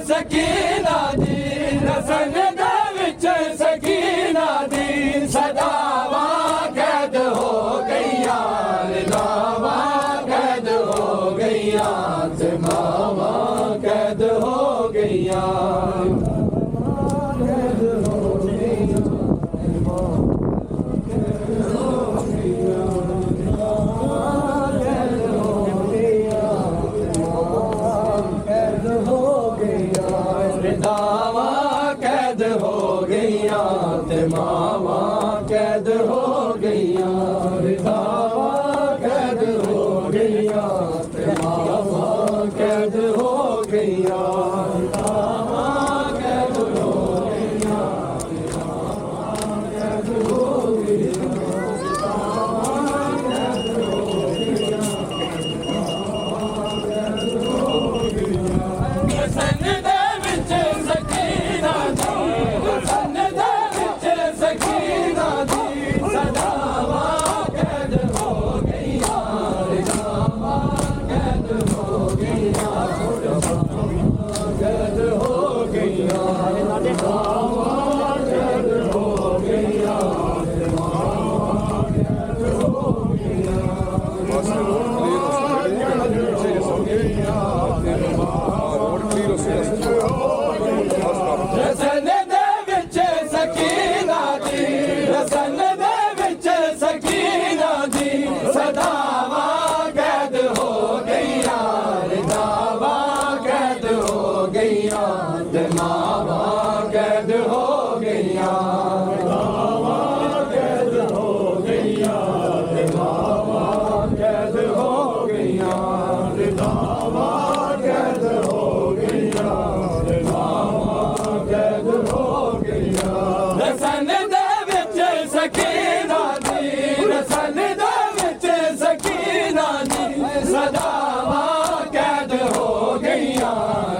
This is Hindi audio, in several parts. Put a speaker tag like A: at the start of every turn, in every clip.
A: ਸਕੀਨਾ ਦੀ ਰਸਨ ਦੇ ਵਿੱਚ ਸਕੀਨਾ ਦੀ ਸਦਾਵਾਂ ਕੈਦ ਹੋ ਗਈਆਂ ਰਜ਼ਾਵਾਂ ਕੈਦ ਹੋ ਗਈਆਂ ਤੇ ਮਾਵਾਂ ਕੈਦ ਹੋ ਗਈਆਂ ਰਜ਼ਾਵਾਂ ਕੈਦ ਹੋ ਗਈਆਂ ਤੇ ਮਾਵਾਂ ਕੈਦ ਹੋ ਗਈਆਂ ਰਜ਼ਾਵਾਂ ਕੈਦ ਹੋ ਗਈਆਂ ਤੇ ਮਾਵਾਂ ਕੈਦ ਹੋ ਗਈਆਂ ਰਜ਼ਾਵਾਂ ਕੈਦ ਹੋ ਗਈਆਂ ਤੇ ਮਾਵਾਂ ਕੈਦ ਹੋ ਗਈਆਂ ਰਸਨ ਦੇ ਵਿੱਚ ਸਕੀਨਾ ਦੀ ਰਸਨ ਦੇ ਵਿੱਚ ਸਕੀਨਾ ਦੀ ਸਦਾਵਾਂ ਕੈਦ ਹੋ ਗਈਆਂ ਰਜ਼ਾਵਾਂ ਕੈਦ ਹੋ ਗਈਆਂ ਕੈਦ ਹੋ ਗਈਆਂ ਰਜ਼ਾਵਾਂ ਕੈਦ ਹੋ ਗਈਆਂ ਰਸਨ ਦੇ ਵਿੱਚ ਸਕੀਨਾ ਦੀ ਰਸਨ ਦੇ ਵਿੱਚ ਸਕੀਨਾ ਦੀ ਸਦਾਵਾਂ ਕੈਦ ਹੋ ਗਈਆਂ ਰਜ਼ਾਵਾਂ ਕੈਦ ਹੋ ਗਈਆਂ ਤੇ ਮਾਵਾਂ ਕੈਦ ਹੋ ਗਈਆਂ ਰਜ਼ਾਵਾਂ ਕੈਦ ਹੋ ਗਈਆਂ ਤੇ ਮਾਵਾਂ ਕੈਦ ਹੋ ਗਈਆਂ ਰਜ਼ਾਵਾਂ ਕੈਦ ਹੋ ਗਈਆਂ ਤੇ ਮਾਵਾਂ ਕੈਦ ਹੋ ਗਈਆਂ ਰਸਨ ਦੇ ਵਿੱਚ ਸਕੀਨਾ ਦੀ ਰਸਨ ਦੇ ਵਿੱਚ ਸਕੀਨਾ ਦੀ ਸਦਾਵਾਂ ਕੈਦ ਹੋ ਗਈਆਂ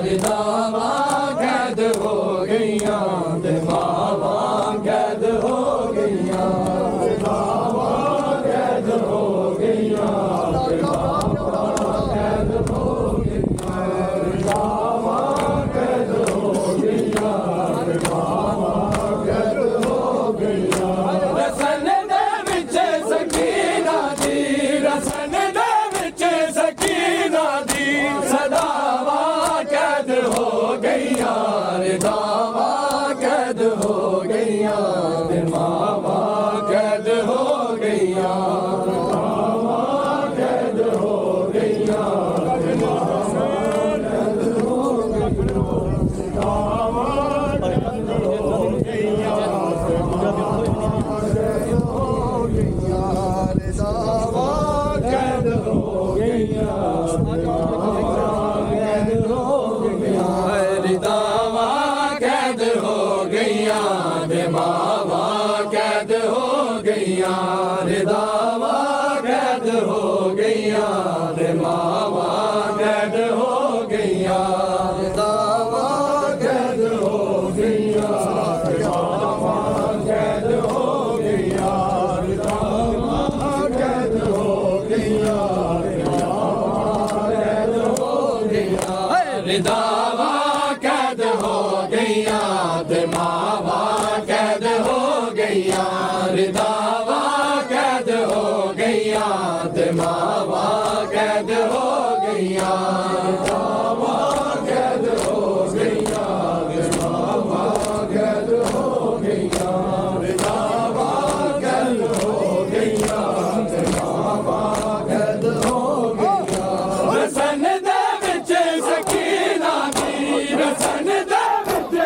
A: ਰਜ਼ਾਵਾਂ ਕੈਦ ਹੋ ਗਈਆਂ ਤੇ ਮਾਵਾਂ ਕੈਦ ਹੋ ਗਈਆਂ ਰਜ਼ਾਵਾਂ ਕੈਦ ਹੋ ਗਈਆਂ ਤੇ ਮਾਵਾਂ ਕੈਦ ਹੋ ਗਈਆਂ ਰਜ਼ਾਵਾਂ ਕੈਦ ਹੋ ਗਈਆਂ ਤੇ ਮਾਵਾਂ ਕੈਦ ਹੋ ਗਈਆਂ ਰਸਨ ਦੇ ਵਿੱਚ ਸਕੀਨਾ ਦੀ ਰਸਨ ਦੇ ਵਿੱਚ ਸਕੀਨਾ ਦੀ ਸਦਾਵਾਂ ਕੈਦ ਹੋ ਗਈਆਂ ਰਜ਼ਾਵਾਂ ਕੈਦ ਹੋ ਗਈਆਂ ਤੇ ਮਾਵਾਂ ਕੈਦ ਹੋ ਗਈਆਂ ਰਜ਼ਾਵਾਂ ਕੈਦ ਹੋ ਗਈਆਂ ਤੇ ਮਾਵਾਂ ਕੈਦ ਹੋ ਰਜ਼ਾਵਾਂ ਕੈਦ ਹੋ ਗਈਆਂ ਤੇ ਮਾਵਾਂ ਕੈਦ ਹੋ ਗਈਆਂ ਰਜ਼ਾਵਾਂ ਕੈਦ ਹੋ ਗਈਆਂ ਤੇ ਮਾਵਾਂ ਕੈਦ ਹੋ ਗਈਆਂ ਰਜ਼ਾਵਾਂ ਕੈਦ ਹੋ ਗਈਆਂ ਤੇ ਮਾਵਾਂ ਕੈਦ ਹੋ ਗਈਆਂ ਰਜ਼ਾਵਾਂ ਕੈਦ ਹੋ ਗਈਆਂ ਤੇ ਮਾਵਾਂ ਕੈਦ ਹੋ ਗਈਆਂ ਰਜ਼ਾਵਾਂ ਕੈਦ ਹੋ ਗਈਆਂ ਤੇ ਮਾਵਾਂ ਕੈਦ ਹੋ ਗਈਆਂ ਰਜ਼ਾਵਾਂ ਕੈਦ ਹੋ ਗਈਆਂ ਤੇ ਮਾਵਾਂ ਕੈਦ ਹੋ ਗਈਆਂ ਰਜ਼ਾਵਾਂ ਕੈਦ ਹੋ ਗਈਆਂ ਤੇ ਮਾਵਾਂ ਕੈਦ ਹੋ ਗਈਆਂ ਰਜ਼ਾਵਾਂ ਕੈਦ ਹੋ ਗਈਆਂ ਤੇ ਮਾਵਾਂ ਕੈਦ ਹੋ ਗਈਆਂ ਰਸਨ ਦੇ ਵਿੱਚ ਸਕੀਨਾ ਦੀ ਰਸਨ ਦੇ ਵਿੱਚ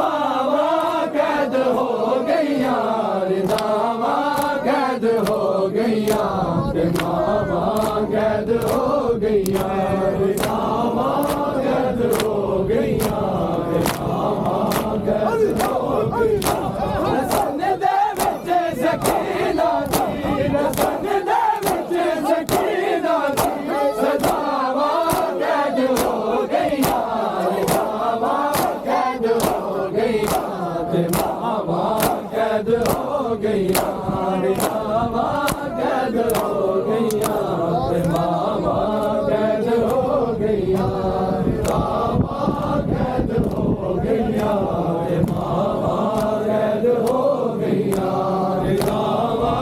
A: वफावां कैद हो गईयां रिदावां कैद हो गईयां ते मावां कैद हो गईयां रिदावां कैद हो गईयां ते मावां कैद हो गईयां रसन दे विच सकीना दी रसन दे विच सकीना दी सदावां कैद हो गईयां रिदावां कैद हो गईयां ते मावां कैद हो गईयां रिदावां कैद हो गईयां ते मावां कैद हो गईयां रिदावां कैद हो गईयां ते मावां कैद हो गईयां रिदावां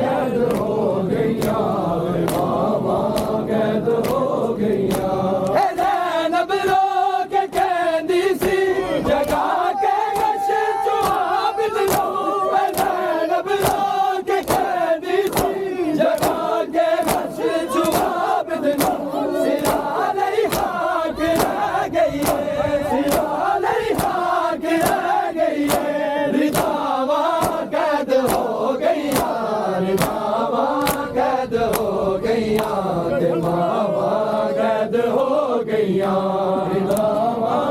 A: कैद हो गईयां ते मावां कैद हो गईयां ज़ैनब रो के कहंदी सी जगा के गश चुआबिद लो ज़ैनब रो के कहंदी सी जगा के गश चुआबिद लो सिरा नहीं हाक रह गई है सिरा नहीं हाक रह गई है रिदावां कैद हो गईयां रिदावां कैद हो गईयां ते मावां कैद हो गईयां रिदावां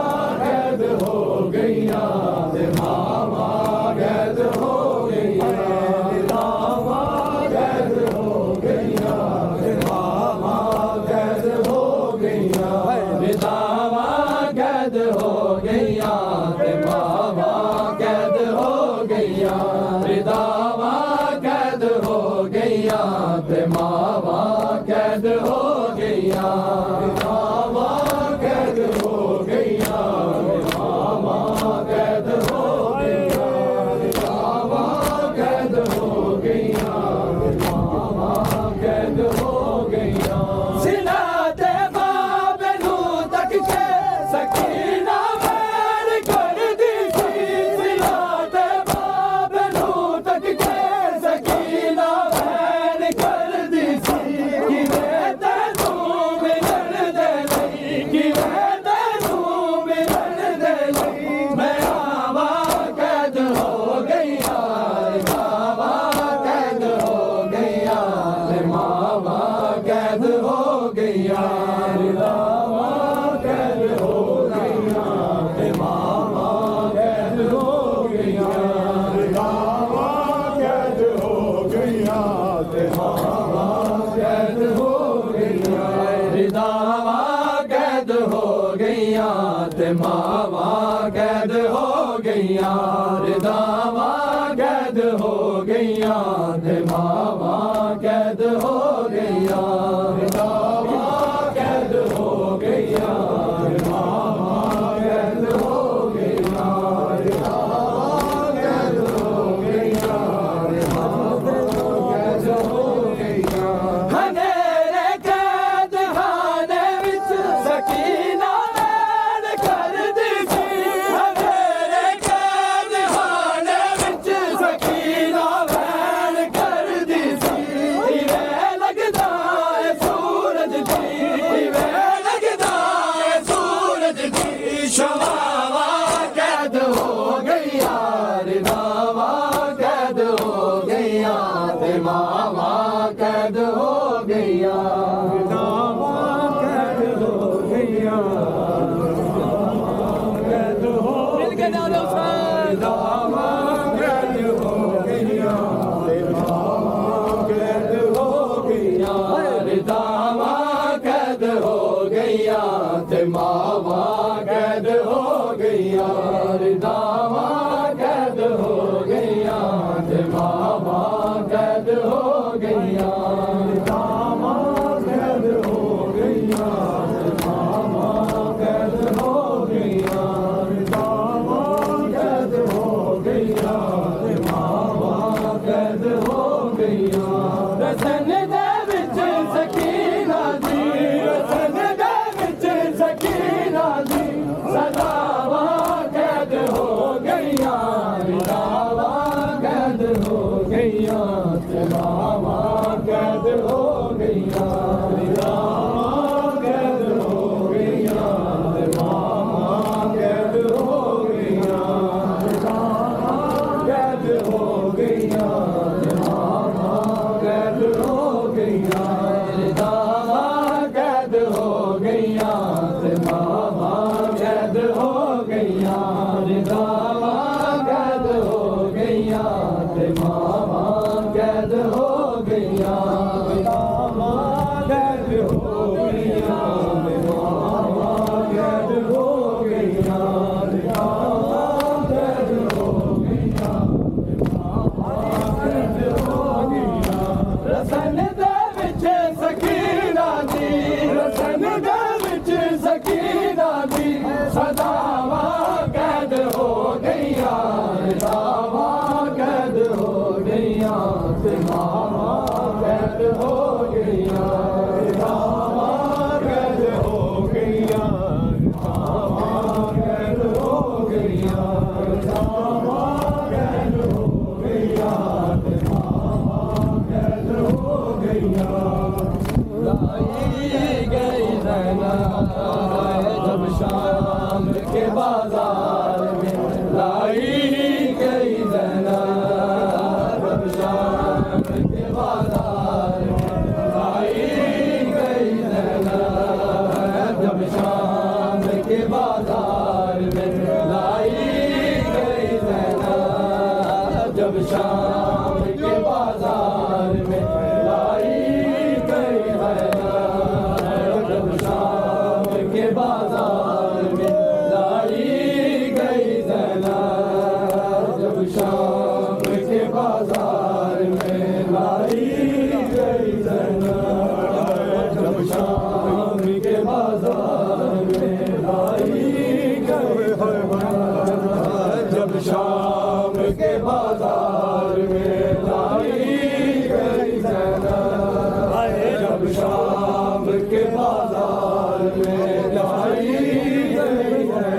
A: कैद हो गईयां ते मावां कैद हो गईयां रिदावां कैद हो गईयां ते मावां कैद हो गईयां रिदावां कैद हो गईयां ते मावां कैद हो गईयां रिदावां कैद हो गईयां ते मावां कैद हो गईयां रिदावां कैद हो गईयां ते मावां कैद हो गईयां रिदावां कैद हो गईयां ते मावां कैद हो गईयां सिला ते बाब नूं तक के सकीना वैन करदी सी सिला ते बाब नूं तक के सकीना वैन करदी सी किवें तैनूं मिलण दे लई किवें तैनूं मिलण दे लई मैं आवां कैद हो गईयां रिदावां कैद हो गईयां ते मावां कैद हो गईयां रिदावां कैद हो गईयां ते मावां कैद हो गईयां रिदावां कैद हो गईयां ते मावां कैद हो गईयां रिदावां कैद हो गईयां ते मावां कैद हो गईयां रिदावां कैद हो गईयां ते मावां कैद हो गईयां रिदावां कैद हो गईयां ते मावां कैद हो गईयां रिदावां कैद हो गईयां ते मावां कैद हो गईयां हनेरे कैद खाने विच सकीना वैन करदी सी हनेरे कैद खाने विच सकीना वैन करदी सी इवें लगदा है सूरज दी इवें लगदा है सूरज दी शवावां कैद हो गईयां रिदावां कैद हो गईयां ते मावां कैद हो गईयां रिदावां कैद हो गईयां कैद हो मिल के ना रिदावां कैद हो गईयां ते मावां कैद हो गईयां रिदावां कैद हो गईयां ते मावां कैद हो गईयां रिदावां कैद हो गईयां ते मावां कैद हो गईयां रिदावां कैद हो गईयां ते मावां कैद हो गईयां रिदावां कैद हो गईयां ते मावां कैद हो गईयां रसन दे विच सकीना दी रसन दे विच सकीना दी सदावां कैद हो रिदावा कैद हो गईया ते मावा कैद हो गईया रिदावा कैद हो गईया ते मावा कैद हो गईया रिदावा कैद हो गईया ते मावा कैद हो गईया रसन दे विच सकीना दी रसन दे विच सकीना दी सदावा कैद हो गईया रिदावा कैद हो गईया ते मावा कैद हो गईया रिदावा कैद हो गईया मावा कैद हो गईया रिदावा कैद हो गईया ते मावा कैद हो गईया लाई गई ज़ैना जब शाम के बाजार में लाई गई ज़ैना जब शाम के बाजार में लाई गई ज़ैना जब शाम के बाजार में लाई गई ज़ैना जब शाम के बाजार में लाई गई ज़ैना जब शाम के बाजार में लाई गई ज़ैना जब शाम के बाजार में लाई गई ज़ैना जब शाम के बाजार में लाई गई जब शाम के बाजार में लाई गई ज़ैना जब शाम के बाजार में लाई गई ज़ैना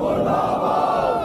A: मुर्दाबाद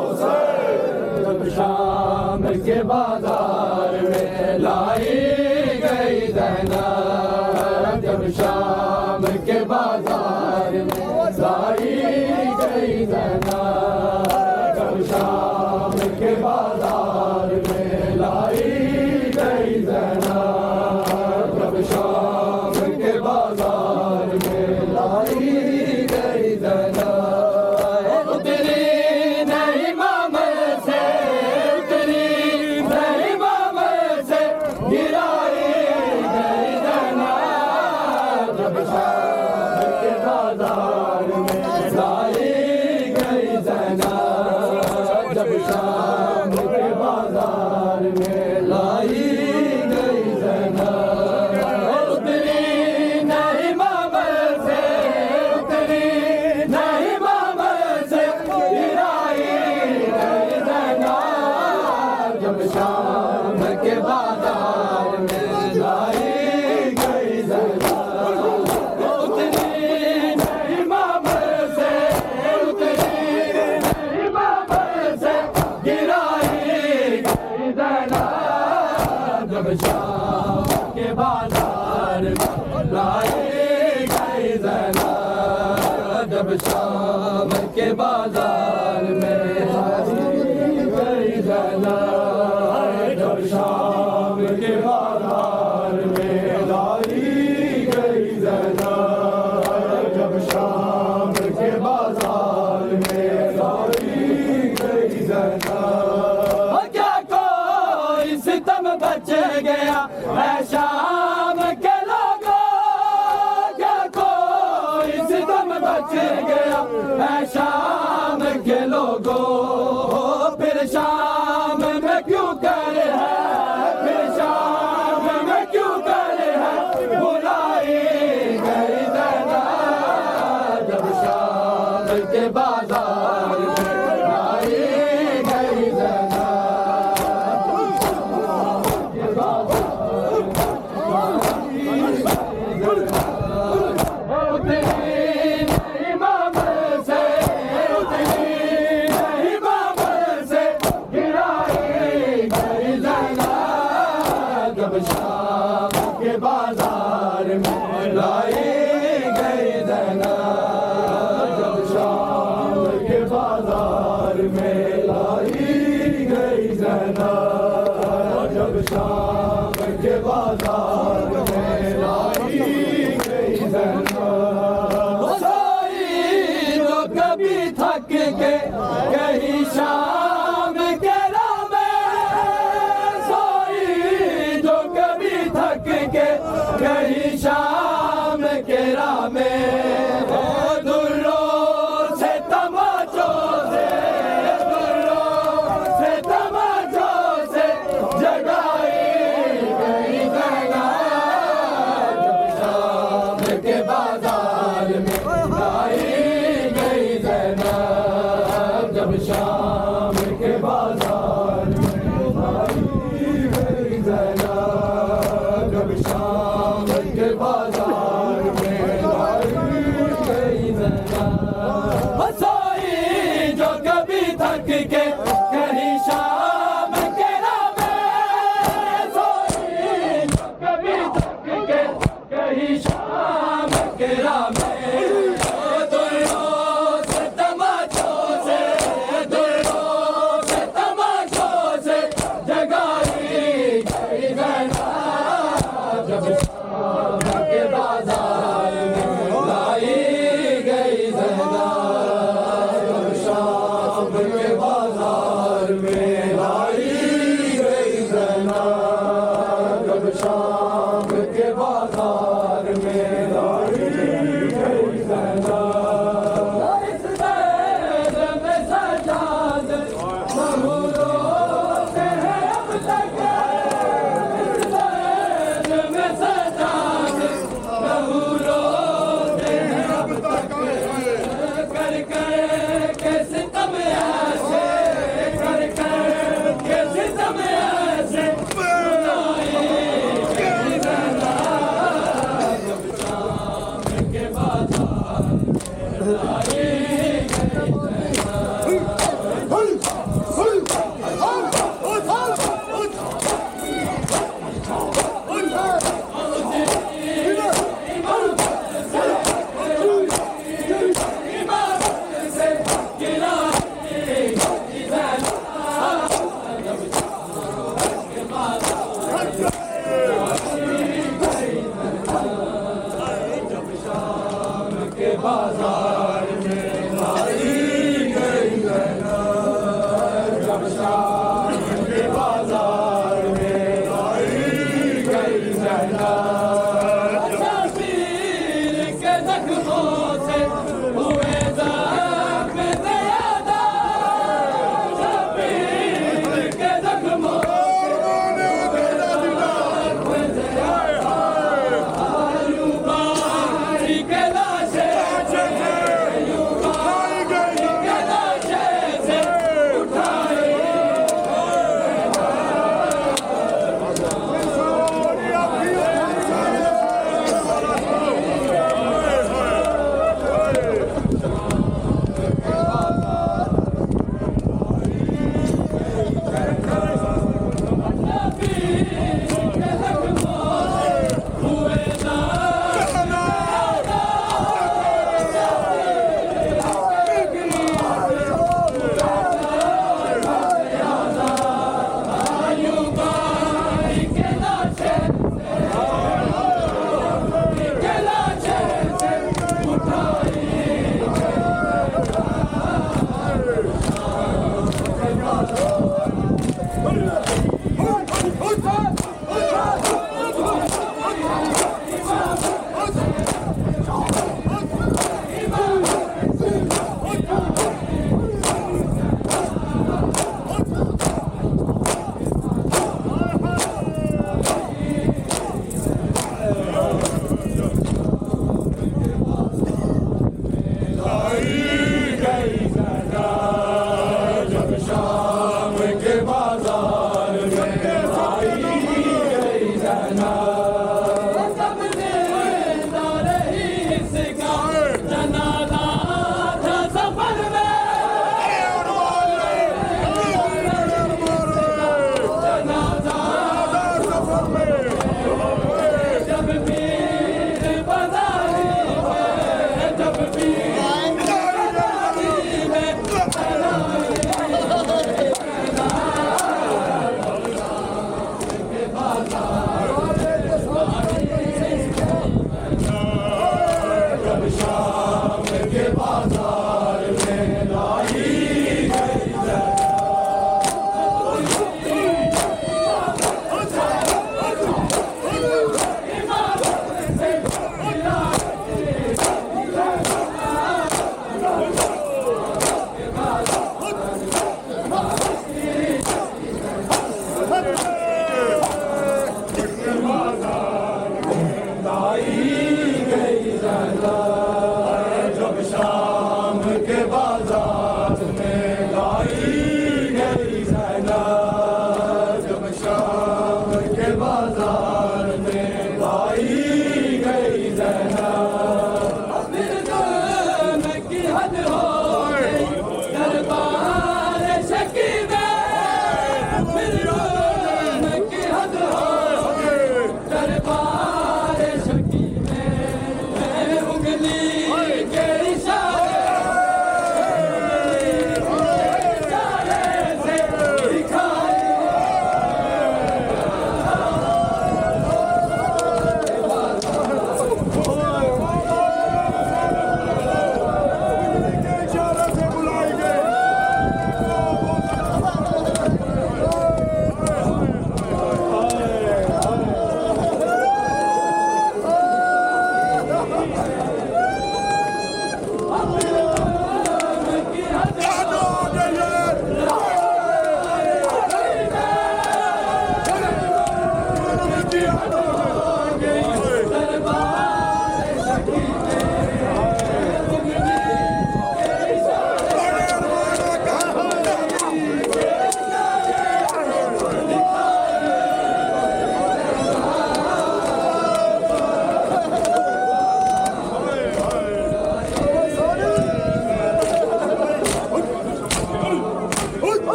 A: हुसैन जब शाम के बाजार में लाई गई ज़ैना जब शाम के बाजार में लाई गई ज़ैना जब शाम के बाजार में लाई गई ज़ैना जब शाम के बाजार में लाई गई ज़ैना उतरी नहीं मामल से उतरी नहीं मामल से गिराई गई ज़ैना जब शाम के बाजार में लाई गई ज़ैना जब शाम के बाजार में लाई गई ज़ैना उतरी नहीं मामल से उतरी नहीं मामल से गिराई गई ज़ैना जब शाम के बाजार में लाई गई ज़ैना उतरी नहीं मामल से उतरी नहीं मामल से गिराई गई ज़ैना जब शाम के बाजार में लाई गई ज़ैना जब शाम के बाजार में लाई गई ज़ैना जब शाम के बाजार में लाई गई ज़ैना जब शाम के बाजार में लाई गई ज़ैना क्या कोई सितम बच गया है शाम के लोगों क्या कोई सितम बच गया है शाम के लोगों फिर शाम में क्यों करे है फिर शाम में क्यों करे है बुलाई गई ज़ैना जब शाम के बाजार में लाई गई ज़ैना जब शाम के बाजार में लाई गई ज़ैनब, जब शाम के बाजार में लाई गई ज़ैनब, जब शाम के बाजार में लाई गई ज़ैनब। सोई जो कभी थक के कहीं शाम के राह में, सोई जो कभी थक के कहीं शाम